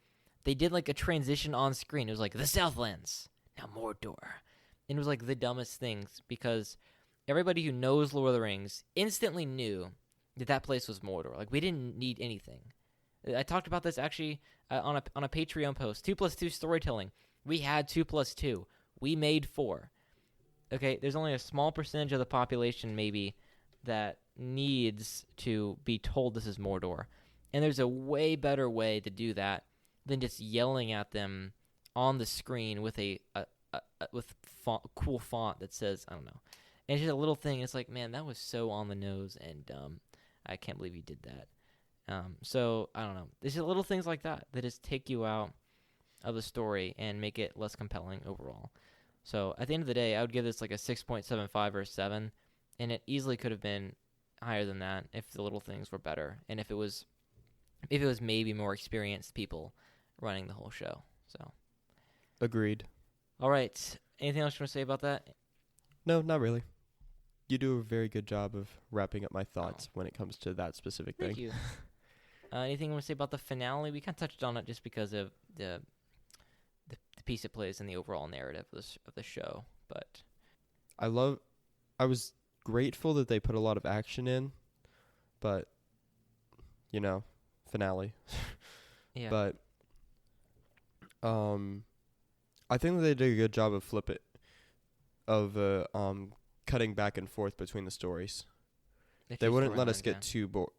Speaker 1: they did like a transition on screen. It was like, the Southlands, now Mordor. And it was like the dumbest things because everybody who knows Lord of the Rings instantly knew that place was Mordor. Like, we didn't need anything. I talked about this actually on a Patreon post. 2+2 storytelling. We had 2+2. We made 4. Okay, there's only a small percentage of the population maybe that needs to be told this is Mordor. And there's a way better way to do that than just yelling at them on the screen with cool font that says, I don't know. And it's just a little thing. It's like, man, that was so on the nose and dumb. I can't believe you did that. So, I don't know. There's just little things like that just take you out of the story and make it less compelling overall. So, at the end of the day, I would give this like a 6.75 or a 7. And it easily could have been higher than that if the little things were better. And if it was maybe more experienced people running the whole show. So,
Speaker 2: Agreed.
Speaker 1: all right. Anything else you want to say about that?
Speaker 2: No, not really. You do a very good job of wrapping up my thoughts when it comes to that specific
Speaker 1: Thank
Speaker 2: thing.
Speaker 1: you. Anything you want to say about the finale? We kind of touched on it just because of the piece it plays in the overall narrative of the show. But
Speaker 2: I was grateful that they put a lot of action in, but, finale.
Speaker 1: yeah,
Speaker 2: But I think that they did a good job of cutting back and forth between the stories. They wouldn't let us get too bored.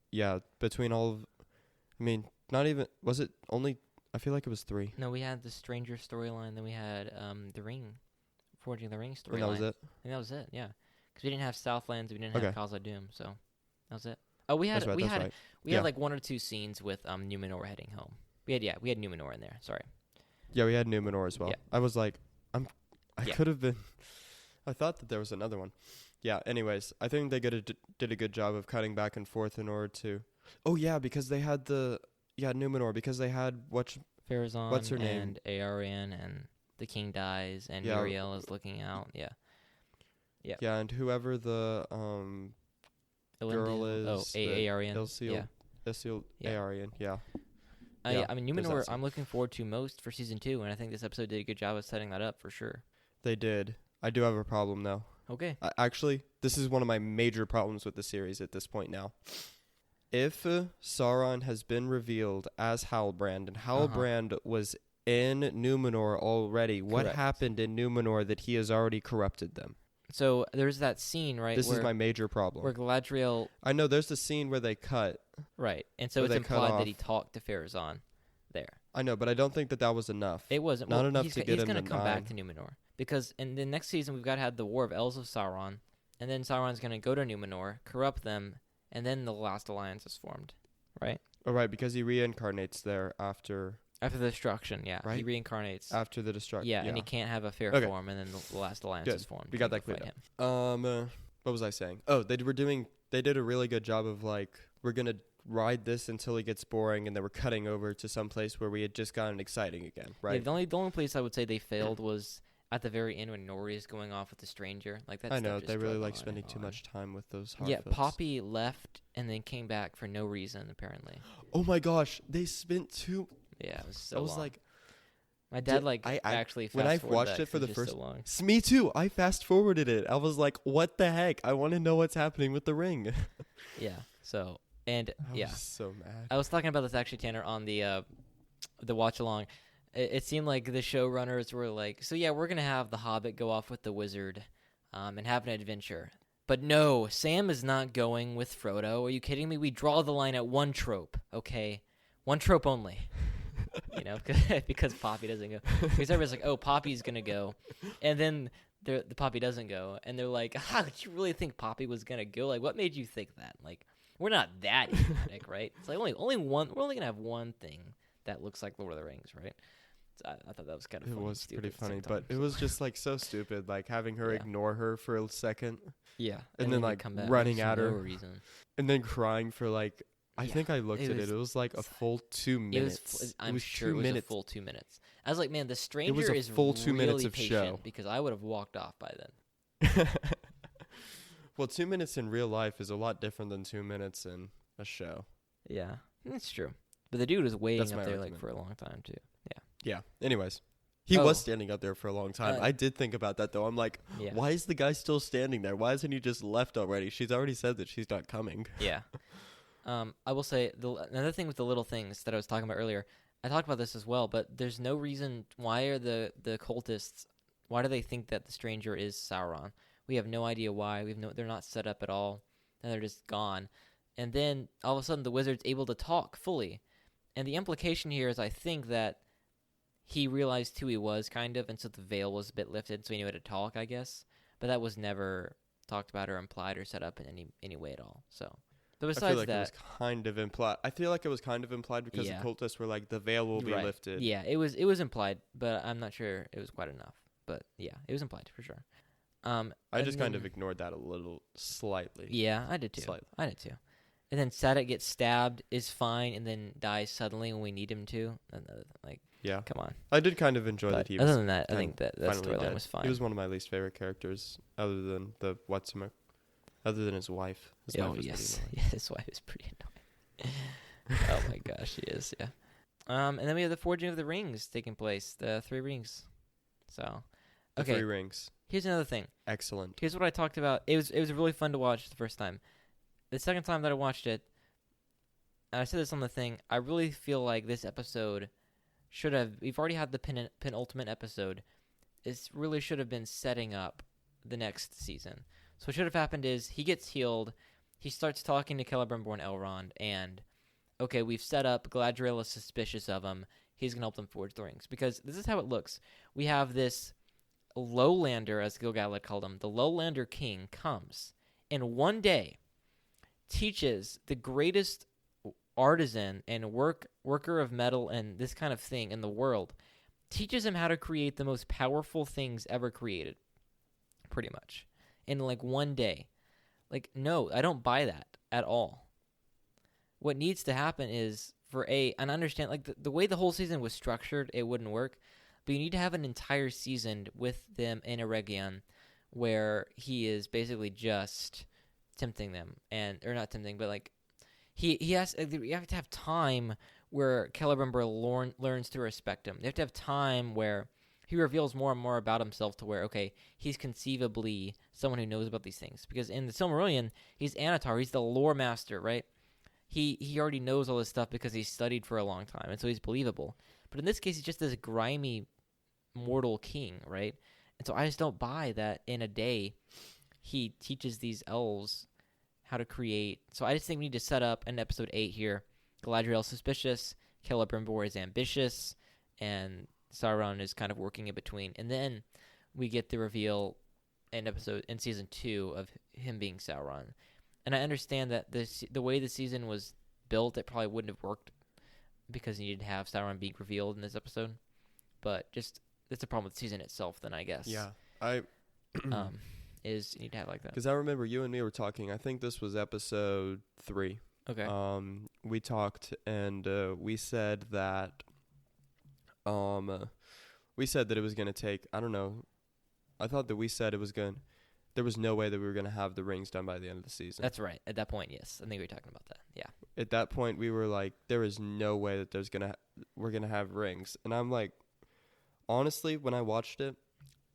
Speaker 2: Yeah, between all of, not even, was it only, I feel like it was 3.
Speaker 1: No, we had the Stranger storyline, then we had the Ring, Forging the Ring storyline.
Speaker 2: And that was it?
Speaker 1: And that was it, yeah. Because we didn't have Southlands, we didn't
Speaker 2: Okay.
Speaker 1: have Khazad-dûm, so that was it. Oh, we had
Speaker 2: That's right,
Speaker 1: we
Speaker 2: that's
Speaker 1: had
Speaker 2: right.
Speaker 1: we
Speaker 2: Yeah.
Speaker 1: had like 1 or 2 scenes with Numenor heading home. We had Numenor in there. Sorry.
Speaker 2: Yeah, we had Numenor as well.
Speaker 1: Yeah.
Speaker 2: I was like, I
Speaker 1: Yeah.
Speaker 2: could have been, I thought that there was another one. Yeah, anyways, I think they did a good job of cutting back and forth in order to, because they had Numenor, because they had
Speaker 1: Pharazôn
Speaker 2: What's her name?
Speaker 1: and Aorian and the king dies and
Speaker 2: Yeah.
Speaker 1: Muriel is looking out. Yeah.
Speaker 2: Yeah, and whoever the girl
Speaker 1: Elendil.
Speaker 2: is,
Speaker 1: Oh, Aorian.
Speaker 2: Isildur,
Speaker 1: Yeah.
Speaker 2: Isildur,
Speaker 1: Yeah.
Speaker 2: Aorian, yeah.
Speaker 1: Yeah,
Speaker 2: Yeah,
Speaker 1: I mean,
Speaker 2: there's that
Speaker 1: Numenor,
Speaker 2: scene.
Speaker 1: I'm looking forward to most for season 2, and I think this episode did a good job of setting that up for sure.
Speaker 2: They did. I do have a problem though.
Speaker 1: Okay.
Speaker 2: Actually, this is one of my major problems with the series at this point now. If Sauron has been revealed as Halbrand, and Halbrand was in Numenor already, what
Speaker 1: Correct.
Speaker 2: happened in Numenor that he has already corrupted them?
Speaker 1: So there's that scene, right?
Speaker 2: This
Speaker 1: where,
Speaker 2: is my major problem.
Speaker 1: where Galadriel,
Speaker 2: I know there's the scene where they cut.
Speaker 1: right, and so
Speaker 2: Where
Speaker 1: it's
Speaker 2: they cut
Speaker 1: implied that he
Speaker 2: off.
Speaker 1: talked to Pharazôn there.
Speaker 2: I know, but I don't think that was enough.
Speaker 1: It wasn't.
Speaker 2: Not
Speaker 1: well,
Speaker 2: enough
Speaker 1: he's,
Speaker 2: to
Speaker 1: he's
Speaker 2: get him
Speaker 1: gonna
Speaker 2: to
Speaker 1: come back to
Speaker 2: 9.
Speaker 1: Numenor because in the next season we've got to have the War of Elves of Sauron, and then Sauron's gonna go to Numenor, corrupt them, and then the last alliance is formed, right?
Speaker 2: Oh, right, because he reincarnates there after
Speaker 1: After the destruction, yeah, he
Speaker 2: Right?
Speaker 1: reincarnates.
Speaker 2: the destruction.
Speaker 1: Yeah, and he can't have a fair
Speaker 2: Okay.
Speaker 1: form, and then the last alliance
Speaker 2: Good.
Speaker 1: is formed.
Speaker 2: We got
Speaker 1: and
Speaker 2: that
Speaker 1: you
Speaker 2: cleared
Speaker 1: fight him.
Speaker 2: What was I saying? Oh, they did a really good job of like, we're gonna ride this until it gets boring, and then we're cutting over to some place where we had just gotten exciting again, right?
Speaker 1: Yeah, the only place I would say they failed was at the very end when Nori is going off with the stranger. Like that.
Speaker 2: I
Speaker 1: stuff
Speaker 2: know
Speaker 1: just
Speaker 2: they really
Speaker 1: drug
Speaker 2: like
Speaker 1: on
Speaker 2: spending
Speaker 1: and
Speaker 2: too
Speaker 1: on.
Speaker 2: much time with those
Speaker 1: Yeah,
Speaker 2: Harfoots.
Speaker 1: Poppy left and then came back for no reason apparently.
Speaker 2: Oh my gosh, they spent too.
Speaker 1: Yeah, it was so
Speaker 2: I was
Speaker 1: long.
Speaker 2: like,
Speaker 1: My dad
Speaker 2: I
Speaker 1: actually
Speaker 2: when I
Speaker 1: fast-forwarded
Speaker 2: watched
Speaker 1: that
Speaker 2: it for
Speaker 1: 'cause
Speaker 2: the
Speaker 1: it's just
Speaker 2: first-
Speaker 1: so long.
Speaker 2: me too. I fast forwarded it. I was like, what the heck? I want to know what's happening with the ring.
Speaker 1: Yeah. So and
Speaker 2: I
Speaker 1: yeah,
Speaker 2: was so mad.
Speaker 1: I was talking about this actually, Tanner, on the watch along. It seemed like the showrunners were like, so yeah, we're gonna have the Hobbit go off with the wizard, and have an adventure. But no, Sam is not going with Frodo. Are you kidding me? We draw the line at one trope, okay? One trope only. You know, because Poppy doesn't go. Because everybody's like, oh, Poppy's going to go. And then the Poppy doesn't go. And they're like, how did you really think Poppy was going to go? Like, what made you think that? Like, We're not that idiotic, right? It's like only one. We're only gonna have one thing that looks like Lord of the Rings, right? So I thought that was kind of funny.
Speaker 2: It was
Speaker 1: Stupid
Speaker 2: pretty
Speaker 1: at the same
Speaker 2: funny, but
Speaker 1: time,
Speaker 2: it was just like so stupid, like having her
Speaker 1: Yeah.
Speaker 2: ignore her for a second
Speaker 1: yeah,
Speaker 2: and then
Speaker 1: they
Speaker 2: like
Speaker 1: come back
Speaker 2: running
Speaker 1: for
Speaker 2: at
Speaker 1: no
Speaker 2: her
Speaker 1: reason.
Speaker 2: and then crying for like I
Speaker 1: Yeah,
Speaker 2: think I looked
Speaker 1: it
Speaker 2: at
Speaker 1: was-
Speaker 2: it. It was like a full 2 minutes.
Speaker 1: I'm
Speaker 2: was
Speaker 1: sure
Speaker 2: 2
Speaker 1: it was
Speaker 2: minutes.
Speaker 1: a full 2 minutes. I was like, man, the stranger
Speaker 2: was a
Speaker 1: is
Speaker 2: full 2 minutes
Speaker 1: really
Speaker 2: of
Speaker 1: patient
Speaker 2: show.
Speaker 1: because I would have walked off by then.
Speaker 2: Well, 2 minutes in real life is a lot different than 2 minutes in a show.
Speaker 1: Yeah, that's true. But the dude was waiting
Speaker 2: That's
Speaker 1: up
Speaker 2: my
Speaker 1: there like
Speaker 2: argument.
Speaker 1: for a long time too.
Speaker 2: Yeah. Anyways, he
Speaker 1: Oh.
Speaker 2: was standing up there for a long time.
Speaker 1: Uh,
Speaker 2: I did think about that though. I'm like,
Speaker 1: Yeah.
Speaker 2: why is the guy still standing there? Why hasn't he just left already? She's already said that she's not coming.
Speaker 1: Yeah. I will say another thing with the little things that I was talking about earlier. I talked about this as well, but there's no reason why are the cultists. Why do they think that the stranger is Sauron? We have no idea why. They're not set up at all, and they're just gone. And then all of a sudden, the wizard's able to talk fully, and the implication here is, I think that he realized who he was, kind of, and so the veil was a bit lifted, so he knew how to talk, I guess. But that was never talked about or implied or set up in any way at all. So, but
Speaker 2: I
Speaker 1: besides
Speaker 2: feel like
Speaker 1: that,
Speaker 2: it was kind of implied. I feel like it was kind of implied because
Speaker 1: Yeah.
Speaker 2: the cultists were like, the veil will be
Speaker 1: Right.
Speaker 2: lifted.
Speaker 1: yeah, it was implied, but I'm not sure it was quite enough. But yeah, it was implied for sure.
Speaker 2: I
Speaker 1: and
Speaker 2: just kind of
Speaker 1: then-
Speaker 2: ignored that a little slightly.
Speaker 1: Yeah, I did too.
Speaker 2: Slightly.
Speaker 1: I did too. And then Sadat gets stabbed, is fine, and then dies suddenly when we need him to. Like,
Speaker 2: Yeah.
Speaker 1: come on.
Speaker 2: I did kind of enjoy
Speaker 1: But
Speaker 2: that he
Speaker 1: other
Speaker 2: was
Speaker 1: than that, I
Speaker 2: kind
Speaker 1: think that
Speaker 2: finally
Speaker 1: storyline
Speaker 2: dead.
Speaker 1: was fine.
Speaker 2: He was one of my least favorite characters, other than the other than his wife. His
Speaker 1: Oh,
Speaker 2: wife was
Speaker 1: yes.
Speaker 2: pretty
Speaker 1: Yeah, his wife is pretty annoying. Oh my gosh, she is, yeah. And then we have the Forging of the Rings taking place, the 3 rings. So,
Speaker 2: The
Speaker 1: okay,
Speaker 2: 3 rings.
Speaker 1: here's another thing.
Speaker 2: Excellent.
Speaker 1: Here's what I talked about. It was really fun to watch the first time. The second time that I watched it, and I said this on the thing, I really feel like this episode should have. We've already had the penultimate episode. This really should have been setting up the next season. So what should have happened is he gets healed. He starts talking to Celebrimbor and Elrond, and okay, we've set up. Galadriel is suspicious of him. He's gonna help them forge the rings because this is how it looks. We have this Lowlander, as Gil-galad called him, the Lowlander king comes and one day teaches the greatest artisan and worker of metal and this kind of thing in the world, teaches him how to create the most powerful things ever created, pretty much, in like one day. Like, no, I don't buy that at all. What needs to happen is and I understand, like, the way the whole season was structured, it wouldn't work. But you need to have an entire season with them in Eregion where he is basically just tempting them. Or not tempting, but, like, you have to have time where Celebrimbor learns to respect him. You have to have time where he reveals more and more about himself to where, okay, he's conceivably someone who knows about these things. Because in the Silmarillion, he's Annatar. He's the lore master, right? He already knows all this stuff because he's studied for a long time, and so he's believable. But in this case, he's just this grimy mortal king, right? And so I just don't buy that in a day he teaches these elves how to create. So I just think we need to set up an episode 8 here. Galadriel's suspicious, Celebrimbor is ambitious, and Sauron is kind of working in between. And then we get the reveal in season 2 of him being Sauron. And I understand that the way the season was built, it probably wouldn't have worked because you needed to have Sauron being revealed in this episode. But just that's a problem with the season itself, then I guess.
Speaker 2: Yeah.
Speaker 1: Is you need to have like that.
Speaker 2: Because I remember you and me were talking. I think this was episode 3.
Speaker 1: Okay.
Speaker 2: We talked and we said that it was going to take, I don't know. I thought that we said there was no way that we were going to have the rings done by the end of the season.
Speaker 1: That's right. At that point, yes. I think we were talking about that. Yeah.
Speaker 2: At that point, we were like, there is no way that we're going to have rings. And I'm like, honestly, when I watched it,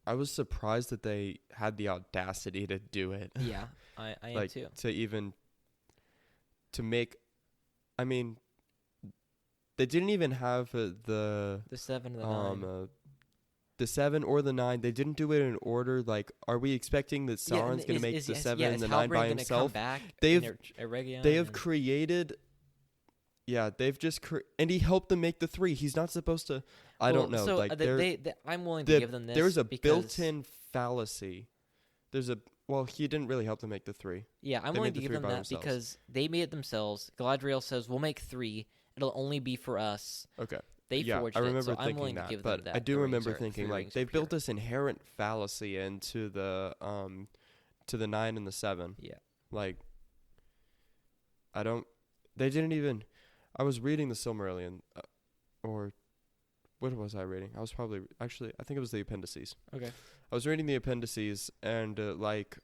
Speaker 2: I was surprised that they had the audacity to do it.
Speaker 1: Yeah, I am
Speaker 2: like,
Speaker 1: too.
Speaker 2: to make, I mean, they didn't even have the
Speaker 1: 7 and the 9.
Speaker 2: the 7 or the 9. They didn't do it in order. Like, are we expecting that Sauron's going to make the 7 and the 9 by himself? They have created. Yeah, they've just and he helped them make the 3. He's not supposed to. I don't know.
Speaker 1: So
Speaker 2: like
Speaker 1: I'm willing to give them this.
Speaker 2: There's a
Speaker 1: because
Speaker 2: built-in fallacy. Well, he didn't really help them make the 3.
Speaker 1: Yeah, I'm
Speaker 2: They
Speaker 1: willing
Speaker 2: made
Speaker 1: to
Speaker 2: the
Speaker 1: give
Speaker 2: 3
Speaker 1: them
Speaker 2: by
Speaker 1: that
Speaker 2: themselves.
Speaker 1: because they made it themselves. Galadriel says, we'll make 3. It'll only be for us.
Speaker 2: Okay.
Speaker 1: They
Speaker 2: Yeah,
Speaker 1: forged
Speaker 2: I remember
Speaker 1: it, so I'm
Speaker 2: thinking
Speaker 1: willing
Speaker 2: that,
Speaker 1: to give
Speaker 2: but
Speaker 1: them that.
Speaker 2: I do
Speaker 1: The rings
Speaker 2: remember
Speaker 1: are-
Speaker 2: thinking,
Speaker 1: 3
Speaker 2: like,
Speaker 1: rings are
Speaker 2: they've built
Speaker 1: pure.
Speaker 2: this inherent fallacy into the 9 and the 7.
Speaker 1: Yeah.
Speaker 2: Like, I don't. They didn't even. I was reading the Silmarillion, or what was I reading? I was probably actually. I think it was the appendices.
Speaker 1: Okay.
Speaker 2: I was reading the appendices, and like,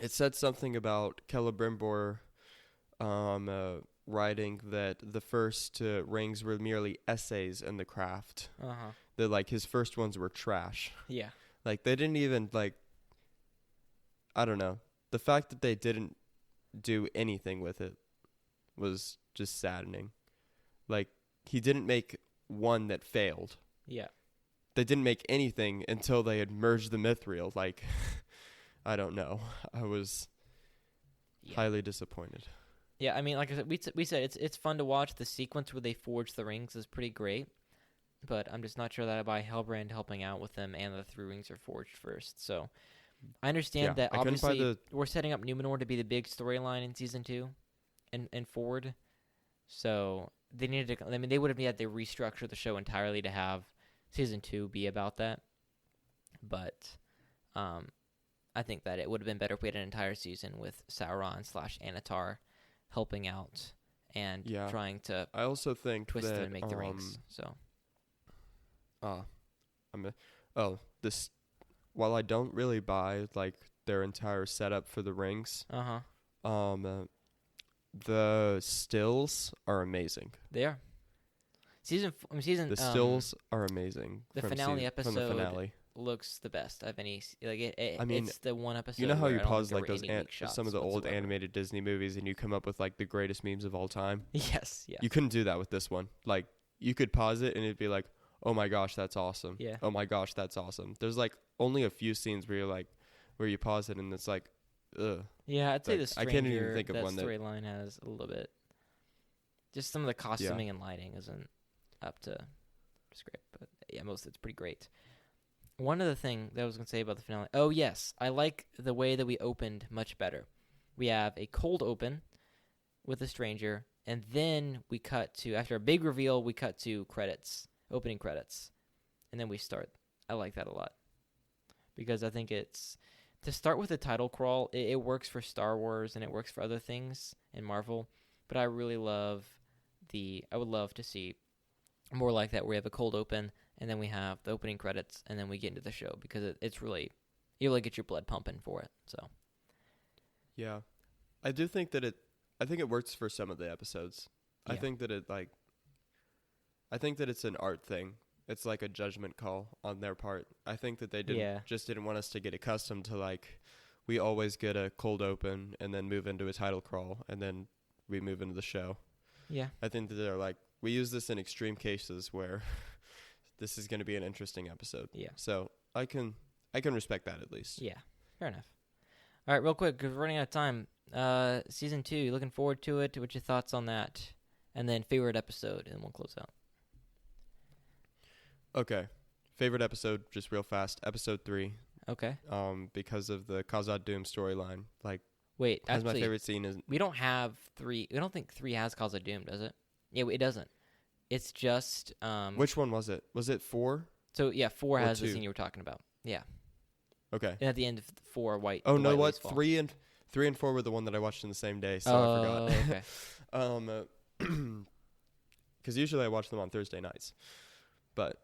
Speaker 2: it said something about Celebrimbor, writing that the first rings were merely essays in the craft.
Speaker 1: Uh-huh.
Speaker 2: That like his first ones were trash.
Speaker 1: Yeah.
Speaker 2: Like they didn't even like. I don't know. The fact that they didn't do anything with it was just saddening. Like he didn't make one that failed.
Speaker 1: Yeah.
Speaker 2: They didn't make anything until they had merged the Mithril. Like, I don't know. I was
Speaker 1: Yeah.
Speaker 2: highly disappointed.
Speaker 1: Yeah, I mean, like I said, we said it's fun to watch. The sequence where they forge the rings is pretty great, but I'm just not sure that I buy Hellbrand helping out with them and the 3 rings are forged first. So I understand
Speaker 2: Yeah,
Speaker 1: that
Speaker 2: I couldn't buy
Speaker 1: obviously we're setting up Numenor to be the big storyline in season 2 and forward. So they needed to. I mean, they would have had to restructure the show entirely to have season 2 be about that. But I think that it would have been better if we had an entire season with Sauron/Anatar helping out and
Speaker 2: Yeah.
Speaker 1: trying to
Speaker 2: I also think
Speaker 1: twist
Speaker 2: that
Speaker 1: them and make the rings. So
Speaker 2: this. While I don't really buy like their entire setup for the rings, the stills are amazing.
Speaker 1: they are season.
Speaker 2: The stills are amazing.
Speaker 1: the
Speaker 2: from
Speaker 1: finale
Speaker 2: from the
Speaker 1: episode
Speaker 2: finale.
Speaker 1: looks the best of any. Like
Speaker 2: I mean,
Speaker 1: it's the one episode.
Speaker 2: You know how
Speaker 1: where
Speaker 2: you
Speaker 1: I don't
Speaker 2: pause
Speaker 1: think
Speaker 2: like
Speaker 1: there
Speaker 2: those
Speaker 1: were any weak shots
Speaker 2: some of the old
Speaker 1: whatsoever.
Speaker 2: animated Disney movies, and you come up with like the greatest memes of all time.
Speaker 1: Yes. Yeah.
Speaker 2: You couldn't do that with this one. Like you could pause it and it'd be like, "Oh my gosh, that's awesome."
Speaker 1: Yeah.
Speaker 2: Oh my gosh, that's awesome. There's like only a few scenes where you're like, where you pause it and it's like, ugh.
Speaker 1: Yeah, I'd say
Speaker 2: Like,
Speaker 1: the
Speaker 2: I
Speaker 1: Stranger,
Speaker 2: can't even think of
Speaker 1: that
Speaker 2: one that-
Speaker 1: storyline has a little bit. Just some of the costuming and lighting isn't up to script, but yeah, most of it's pretty great. One other thing that I was going to say about the finale. Oh, yes. I like the way that we opened much better. We have a cold open with the stranger, and then we cut to, after a big reveal, we cut to credits, opening credits, and then we start. I like that a lot. Because I think it's, to start with a title crawl, it works for Star Wars and it works for other things in Marvel, but I really love I would love to see more like that where we have a cold open, and then we have the opening credits, and then we get into the show because it's really, you really get your blood pumping for it. So
Speaker 2: Yeah, I do think that I think it works for some of the episodes. I
Speaker 1: Yeah.
Speaker 2: think that I think that it's an art thing. It's like a judgment call on their part. I think that they didn't want us to get accustomed to like, we always get a cold open and then move into a title crawl and then we move into the show.
Speaker 1: yeah,
Speaker 2: I think that they're like, we use this in extreme cases where this is going to be an interesting episode.
Speaker 1: Yeah.
Speaker 2: So I can respect that at least.
Speaker 1: yeah, fair enough. All right, real quick because we're running out of time. Season 2, you looking forward to it? What's your thoughts on that? And then favorite episode, and we'll close out.
Speaker 2: Okay. Favorite episode, just real fast. Episode 3.
Speaker 1: Okay.
Speaker 2: Because of the Khazad Doom storyline. Like,
Speaker 1: Wait,
Speaker 2: that's my
Speaker 1: actually,
Speaker 2: favorite scene. Is
Speaker 1: we don't have 3. We don't think 3 has Cause of Doom, does it? Yeah, it doesn't. It's just
Speaker 2: which one was it? Was it 4?
Speaker 1: So yeah, 4
Speaker 2: or
Speaker 1: has the
Speaker 2: 2?
Speaker 1: scene you were talking about. Yeah,
Speaker 2: Okay.
Speaker 1: and at the end of 4, white.
Speaker 2: Oh
Speaker 1: the
Speaker 2: no,
Speaker 1: white
Speaker 2: what?
Speaker 1: leaves fall.
Speaker 2: 3 and 4 were the one that I watched in the same day, so
Speaker 1: Oh,
Speaker 2: I
Speaker 1: okay.
Speaker 2: forgot. Because usually I watch them on Thursday nights. But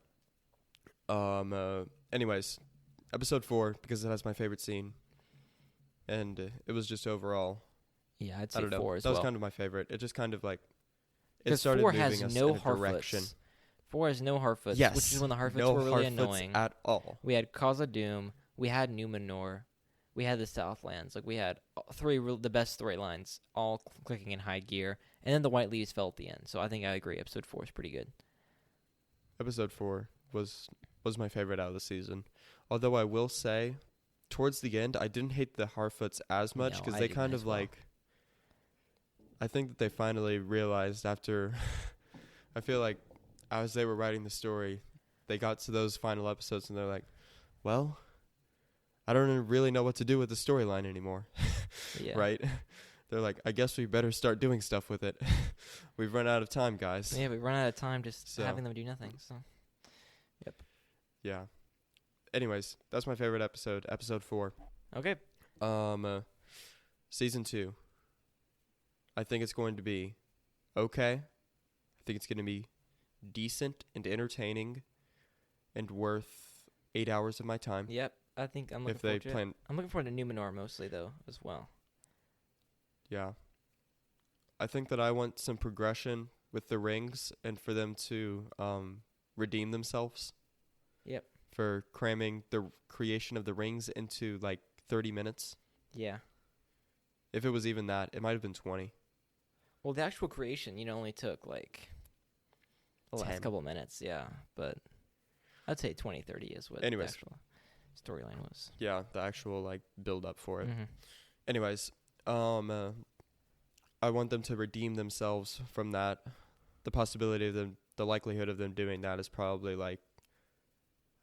Speaker 2: anyways, episode 4 because it has my favorite scene, and it was just overall.
Speaker 1: Yeah, I'd
Speaker 2: I
Speaker 1: say
Speaker 2: don't know.
Speaker 1: 4 as
Speaker 2: That
Speaker 1: well.
Speaker 2: was kind of my favorite. It just kind of like it
Speaker 1: Because
Speaker 2: started
Speaker 1: 4
Speaker 2: moving
Speaker 1: has
Speaker 2: us
Speaker 1: no
Speaker 2: in a direction.
Speaker 1: Harfoots. 4 has no Harfoots,
Speaker 2: Yes,
Speaker 1: which is when the Harfoots
Speaker 2: no
Speaker 1: were really
Speaker 2: Harfoots
Speaker 1: annoying.
Speaker 2: at all.
Speaker 1: We had Cause of Doom. We had Numenor. We had the Southlands. Like we had the best storylines, all clicking in high gear, and then the white leaves fell at the end. So I think I agree. Episode 4 is pretty good.
Speaker 2: Episode 4 was my favorite out of the season. Although I will say, towards the end, I didn't hate the Harfoots as much
Speaker 1: No,
Speaker 2: because
Speaker 1: I
Speaker 2: they
Speaker 1: didn't
Speaker 2: kind
Speaker 1: as
Speaker 2: of
Speaker 1: well.
Speaker 2: like. I think that they finally realized after. I feel like as they were writing the story, they got to those final episodes and they're like, well, I don't really know what to do with the storyline anymore.
Speaker 1: Yeah.
Speaker 2: Right? They're like, I guess we better start doing stuff with it. We've run out of time, guys.
Speaker 1: Yeah, we run out of time just
Speaker 2: So-
Speaker 1: having them do nothing. So
Speaker 2: Yeah. Anyways, that's my favorite episode, episode 4.
Speaker 1: okay.
Speaker 2: Season 2. I think it's going to be okay. I think it's going to be decent and entertaining and worth 8 hours of my time.
Speaker 1: Yep. I think I'm looking
Speaker 2: If they
Speaker 1: forward to it.
Speaker 2: plan,
Speaker 1: I'm looking forward to Numenor mostly though as well.
Speaker 2: yeah. I think that I want some progression with the rings and for them to redeem themselves.
Speaker 1: Yep.
Speaker 2: For cramming the creation of the rings into like 30 minutes.
Speaker 1: Yeah.
Speaker 2: If it was even that, it might have been 20.
Speaker 1: Well, the actual creation, only took like the
Speaker 2: 10.
Speaker 1: last couple of minutes, yeah. But I'd say 20, 30 is what
Speaker 2: Anyways.
Speaker 1: the actual storyline was.
Speaker 2: Yeah, the actual like build up for it.
Speaker 1: Mm-hmm.
Speaker 2: Anyways, I want them to redeem themselves from that. The possibility of them, the likelihood of them doing that is probably like,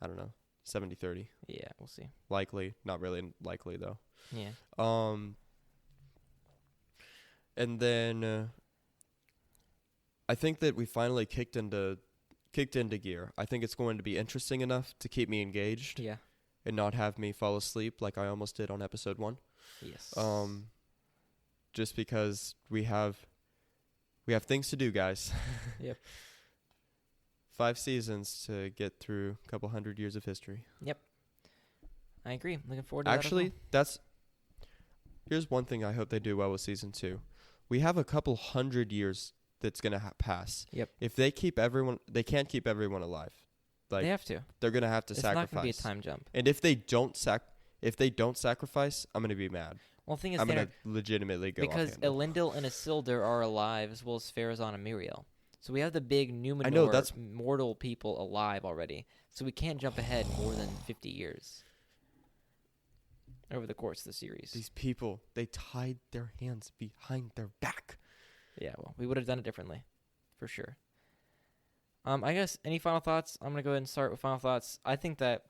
Speaker 2: I don't know, 70-30.
Speaker 1: Yeah, we'll see.
Speaker 2: Likely, not really likely though.
Speaker 1: Yeah.
Speaker 2: And then I think that we finally kicked into gear. I think it's going to be interesting enough to keep me engaged
Speaker 1: Yeah.
Speaker 2: and not have me fall asleep like I almost did on episode 1.
Speaker 1: Yes.
Speaker 2: Just because we have things to do, guys.
Speaker 1: Yep.
Speaker 2: 5 seasons to get through a couple hundred years of history.
Speaker 1: I agree. Looking forward to
Speaker 2: Actually, here's one thing I hope they do well with season 2. We have a couple hundred years that's going to pass.
Speaker 1: Yep.
Speaker 2: If they can't keep everyone alive. Like
Speaker 1: they have to.
Speaker 2: they're going to have to
Speaker 1: It's
Speaker 2: sacrifice.
Speaker 1: not going to be a time jump.
Speaker 2: And if they don't sacrifice, I'm going to be mad.
Speaker 1: Well, the thing is,
Speaker 2: I'm going to legitimately go
Speaker 1: because
Speaker 2: off handle.
Speaker 1: Elendil and Isildur are alive, as well as Pharazôn and Miriel. So we have the big Numenor
Speaker 2: I know, that's-
Speaker 1: mortal people alive already. So we can't jump ahead more than 50 years over the course of the series.
Speaker 2: These people, they tied their hands behind their back.
Speaker 1: Yeah, well, we would have done it differently, for sure. I guess any final thoughts? I'm gonna go ahead and start with final thoughts. I think that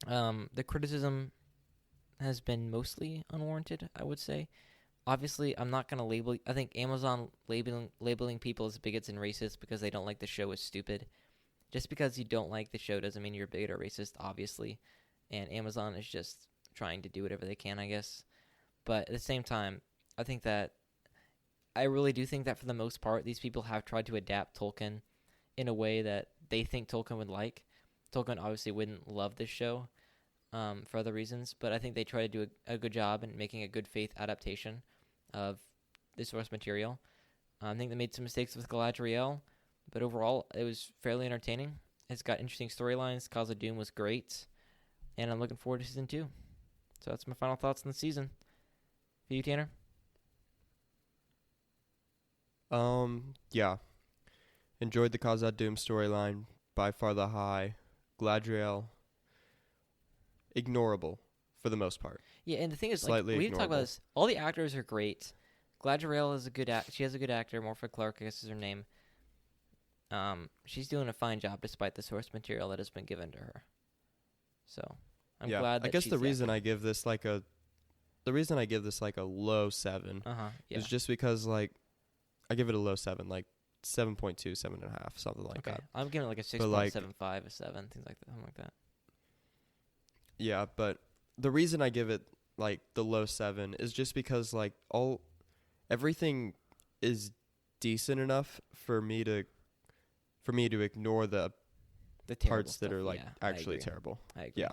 Speaker 1: the criticism has been mostly unwarranted. I would say. Obviously, I'm not gonna label. I think Amazon labeling people as bigots and racist because they don't like the show is stupid. Just because you don't like the show doesn't mean you're a bigot or racist, obviously. And Amazon is just trying to do whatever they can, I guess. But at the same time, I really do think that for the most part, these people have tried to adapt Tolkien in a way that they think Tolkien would like. Tolkien obviously wouldn't love this show for other reasons, but I think they try to do a good job in making a good faith adaptation of the source material. I think they made some mistakes with Galadriel, but overall, it was fairly entertaining. It's got interesting storylines. Khazad-dûm was great, and I'm looking forward to season 2. So that's my final thoughts on the season. For you, Tanner?
Speaker 2: Yeah. Enjoyed the Khazad-dûm storyline. By far the high. Galadriel, ignorable for the most part.
Speaker 1: Yeah, and the thing is,
Speaker 2: Slightly
Speaker 1: we didn't talk about
Speaker 2: ignorable.
Speaker 1: this. All the actors are great. Galadriel is a good she has a good actor. Morpha Clark, I guess is her name. She's doing a fine job despite the source material that has been given to her. So I'm glad that
Speaker 2: I guess
Speaker 1: she's
Speaker 2: the reason I give this like a low 7
Speaker 1: yeah.
Speaker 2: is just because like I give it a low 7, like 7.2, 7.5, something like
Speaker 1: okay.
Speaker 2: that.
Speaker 1: I'm giving it like a 6.75, a 7, things like that, something like that.
Speaker 2: Yeah, but the reason I give it like the low 7 is just because like everything is decent enough for me to ignore the
Speaker 1: terrible
Speaker 2: parts that
Speaker 1: stuff,
Speaker 2: are like
Speaker 1: yeah, I
Speaker 2: actually
Speaker 1: agree.
Speaker 2: terrible.
Speaker 1: I agree.
Speaker 2: Yeah.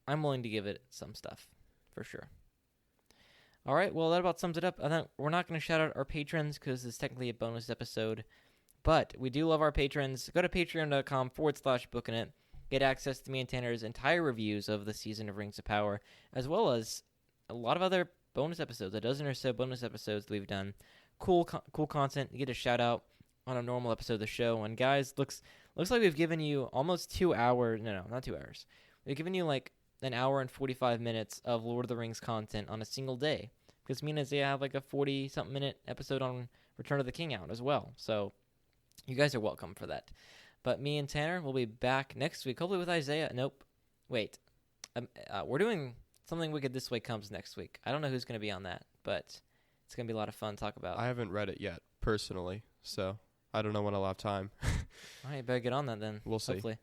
Speaker 1: I'm willing to give it some stuff, for sure. All right, well, that about sums it up. I think we're not going to shout out our patrons because it's technically a bonus episode, but we do love our patrons. Go to patreon.com/bookinit. Get access to me and Tanner's entire reviews of the season of Rings of Power, as well as a lot of other bonus episodes, a dozen or so bonus episodes that we've done. Cool content. You get a shout out on a normal episode of the show. And guys, looks like we've given you almost 2 hours. No, not 2 hours. We've given you like an hour and 45 minutes of Lord of the Rings content on a single day. Because me and Isaiah have like a 40-something minute episode on Return of the King out as well. So you guys are welcome for that. But me and Tanner will be back next week, hopefully with Isaiah. Nope. Wait. we're doing Something Wicked This Way Comes next week. I don't know who's going to be on that, but it's going to be a lot of fun to talk about.
Speaker 2: I haven't read it yet, personally, so I don't know when I'll have time.
Speaker 1: All right, better get on that then.
Speaker 2: We'll see.
Speaker 1: Hopefully.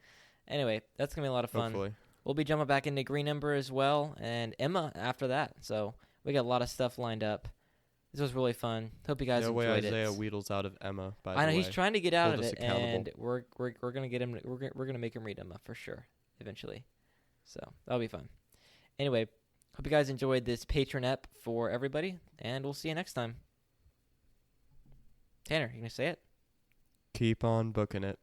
Speaker 1: Anyway, that's going to be a lot of fun.
Speaker 2: Hopefully.
Speaker 1: We'll be jumping back into Green Ember as well, and Emma after that. So we got a lot of stuff lined up. This was really fun. Hope you guys
Speaker 2: No way
Speaker 1: enjoyed
Speaker 2: Isaiah
Speaker 1: it.
Speaker 2: Wheedle's out of Emma, by the
Speaker 1: I know
Speaker 2: way.
Speaker 1: he's trying to get out
Speaker 2: Hold
Speaker 1: of
Speaker 2: us
Speaker 1: it,
Speaker 2: accountable.
Speaker 1: and we're gonna get him. We're gonna make him read Emma for sure eventually. So that'll be fun. Anyway, hope you guys enjoyed this patron ep for everybody, and we'll see you next time. Tanner, you gonna say it?
Speaker 2: Keep on booking it.